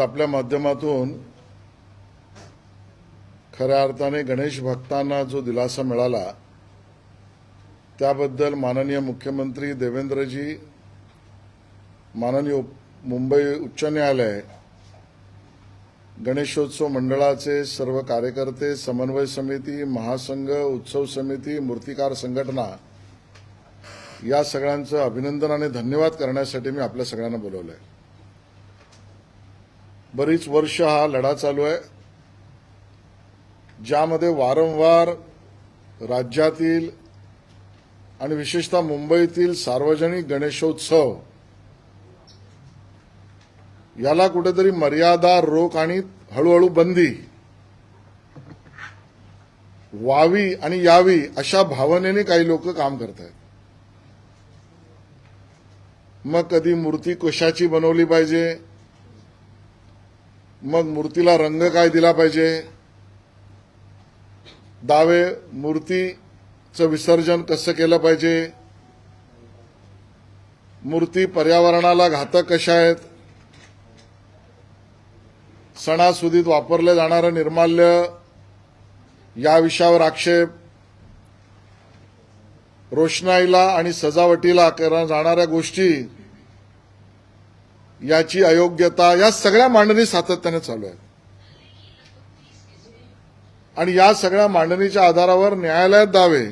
आपल्या माध्यमातून खऱ्या अर्थाने गणेश भक्तांना जो दिलासा मिळाला त्याबद्दल माननीय मुख्यमंत्री देवेंद्रजी, माननीय मुंबई उच्च न्यायालय, गणेशोत्सव मंडळाचे सर्व कार्यकर्ते, समन्वय समिती, महासंघ, उत्सव समिती, मूर्तिकार संघटना या सगळ्यांचं अभिनंदन आणि धन्यवाद करण्यासाठी मी आपल्या सगळ्यांना बोलवलंय। बरीच वर्ष हा लढा चालू आहे, ज्यामध्ये वारंवार राज्यातील आणि विशेषतः मुंबईतील सार्वजनिक गणेशोत्सव याला कुठेतरी मर्यादा, रोख आणि हळूहळू बंदी व्हावी आणि यावी अशा भावनेने काही लोक काम करत आहेत। मग कधी मूर्ती कशाची बनवली पाहिजे, मग मूर्तीला रंग काय दिला पाहिजे, दावे मूर्तीचं विसर्जन कसं केलं पाहिजे, मूर्ती पर्यावरणाला घातक कशा आहेत, सणासुदीत वापरले जाणारं निर्माल्य या विषयावर आक्षेप, रोषणाईला आणि सजावटीला करण्यात जाणाऱ्या गोष्टी याची अयोग्यता, या सगळ्या मांडणी सातत्याने चालू आहेत। आणि या सगळ्या मांडणीच्या आधारावर न्यायालयात दावे।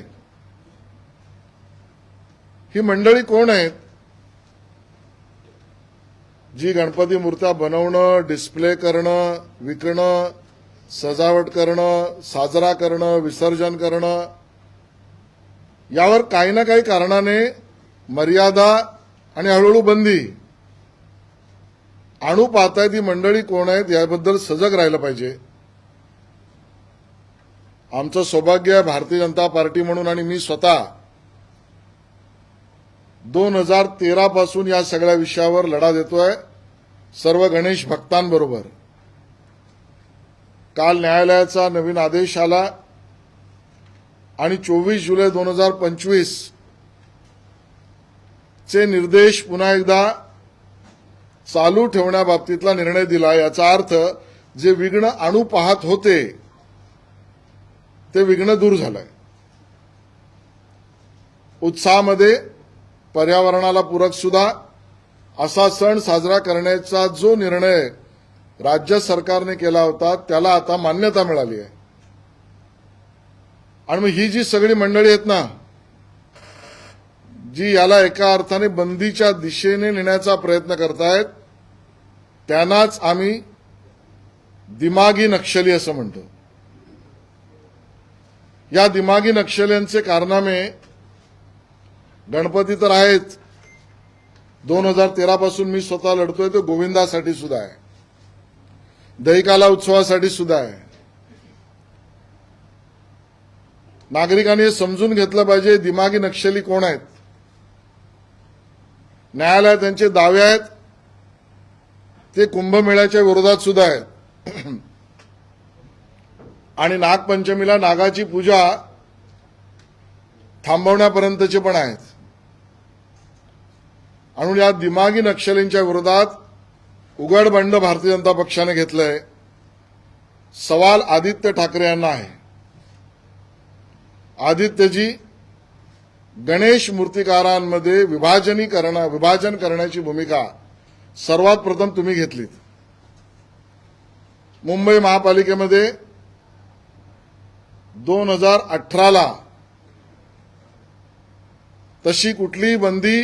ही मंडळी कोण आहेत जी गणपती मूर्त्या बनवणं, डिस्प्ले करणं, विकणं, सजावट करणं, साजरा करणं, विसर्जन करणं यावर काही ना काही कारणाने मर्यादा आणि हळूहळू बंदी आणू पाहतायत। ही मंडळी कोण आहेत याबद्दल सजग राहिलं पाहिजे। आमचं सौभाग्य आहे भारतीय जनता पार्टी म्हणून आणि मी स्वतः 2013 पासून या सगळ्या विषयावर लढा देतोय सर्व गणेश भक्तांबरोबर। काल न्यायालयाचा नवीन आदेश आला आणि 24 जुलै 2025 चे निर्देश पुन्हा एकदा चालू ठेवण्याबाबतीतला निर्णय दिला। याचा अर्थ जे विघ्न आणू पाहत होते ते विघ्न दूर झालंय। उत्साहामध्ये पर्यावरणाला पूरक सुद्धा असा सण साजरा करण्याचा जो निर्णय राज्य सरकारने केला होता त्याला आता मान्यता मिळाली आहे। आणि मग ही जी सगळी मंडळी आहेत ना, जी याला एका अर्थाने बंदीच्या दिशेने नेण्याचा प्रयत्न करतायत, त्यांनाच आम्ही दिमागी नक्षली असं म्हणतो। या दिमागी नक्षल्यांचे कारनामे गणपती तर आहेत, 2013 पासून मी स्वतः लढतोय, तो गोविंदासाठी सुद्धा आहे, दहिकाला उत्सवासाठी सुद्धा आहे। नागरिकांनी हे समजून घेतलं पाहिजे दिमागी नक्षली कोण आहेत। न्यायालयात त्यांचे दावे आहेत, ते कुंभमेळ्याच्या विरोधात सुद्धा आहेत आणि नागपंचमीला नागाची पूजा थांबवण्यापर्यंतचे पण आहेत। आणि या दिमागी नक्षलींच्या विरोधात उघड बंड भारतीय जनता पक्षाने घेतलंय। सवाल आदित्य ठाकरे यांना आहे। आदित्यजी गणेश मूर्तिकारांमध्ये विभाजन करण्याची भूमिका सर्वात प्रथम तुम्ही घेतलीत। मुंबई महापालिकेमध्ये 2018ला तशी कुठलीही बंदी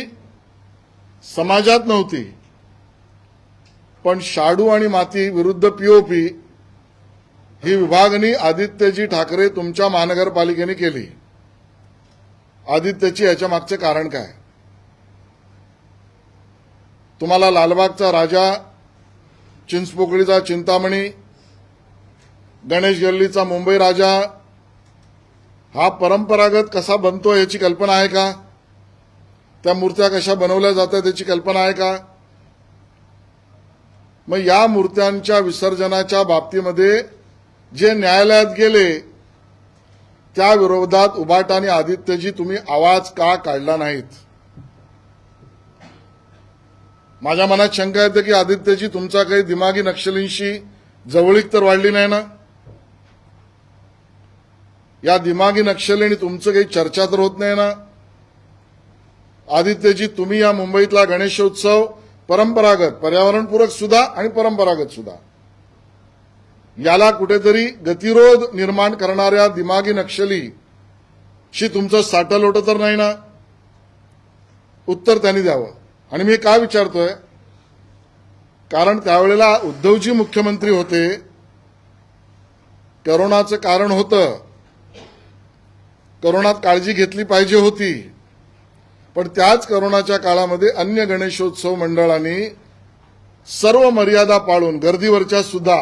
समाजात नव्हती, पण शाडू आणि माती विरुद्ध पीओपी ही विभागणी आदित्यजी ठाकरे तुमच्या महानगरपालिकेने केली। आदित्यची याच्या मागचे कारण काय? तुम्हाला लालबागचा राजा, चिंचपोकळीचा चिंतामणी, गणेश गल्लीचा मुंबई राजा हा परंपरागत कसा बनतो याची कल्पना आहे का? त्या मूर्त्या कशा बनवल्या जातात याची कल्पना आहे का? मग या मूर्त्यांच्या विसर्जनाच्या बाबतीमध्ये जे न्यायालयात गेले त्या विरोधात उबाटाने आदित्यजी तुम्ही आवाज का काढला नाहीत? माझ्या मनात शंका येते की आदित्यजी तुमचा काही दिमागी नक्षलींशी जवळीक तर वाढली नाही ना? या दिमागी नक्षलींनी तुमचं काही चर्चा तर होत नाही ना? आदित्यजी तुम्ही या मुंबईतला गणेशोत्सव परंपरागत, पर्यावरणपूरक सुद्धा आणि परंपरागत सुद्धा, याला कुठेतरी गतिरोध निर्माण करणाऱ्या दिमागी नक्षलीशी तुमचं साटं लोटं तर नाही ना? उत्तर त्यांनी द्यावं. आणि मी काय विचारतोय, कारण त्यावेळेला उद्धवजी मुख्यमंत्री होते, करोनाचं कारण होतं, करोनात काळजी घेतली पाहिजे होती, पण त्याच करोनाच्या काळामध्ये अन्य गणेशोत्सव मंडळांनी सर्व मर्यादा पाळून गर्दीवरच्या सुद्धा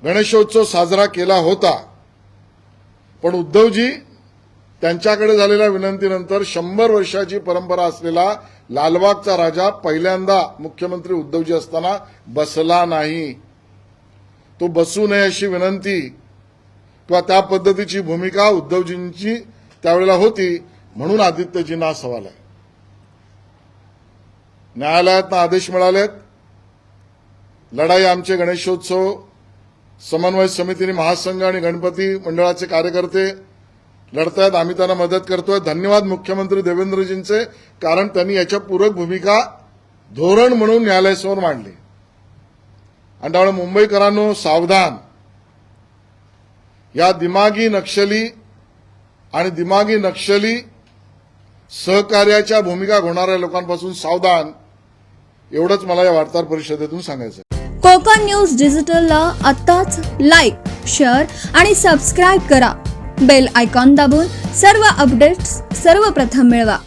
गणेशोत्सव साजरा केला होता. पण उद्धवजी त्यांच्याकडे झालेल्या विनंतीनंतर 100 वर्षाची परंपरा असलेला लालबागचा राजा पहिल्यांदा मुख्यमंत्री उद्धवजी असताना बसला नाही. तो बसू नये अशी विनंती किंवा त्या पद्धतीची भूमिका उद्धवजींची त्यावेळेला होती, म्हणून आदित्यजींना हा सवाल आहे. न्यायालयातनं आदेश मिळालेत, लढाई आमचे गणेशोत्सव समन्वय समितीने महासंघ आणि गणपती मंडळाचे कार्यकर्ते लढतायत, आम्ही त्यांना मदत करतोय. धन्यवाद मुख्यमंत्री देवेंद्रजींचे, कारण त्यांनी याच्या पूरक भूमिका धोरण म्हणून न्यायालयासमोर मांडली. आणि त्यामुळे मुंबईकरांनो सावधान, या दिमागी नक्षली आणि दिमागी नक्षली सहकार्याच्या भूमिका घेणाऱ्या लोकांपासून सावधान, एवढंच मला या वार्ताहर परिषदेतून सांगायचं. कोकण न्यूज डिजिटलला आत्ताच लाईक, शेअर आणि सबस्क्राईब करा. बेल आयकॉन दाबून सर्व अपडेट्स सर्वप्रथम मिळवा.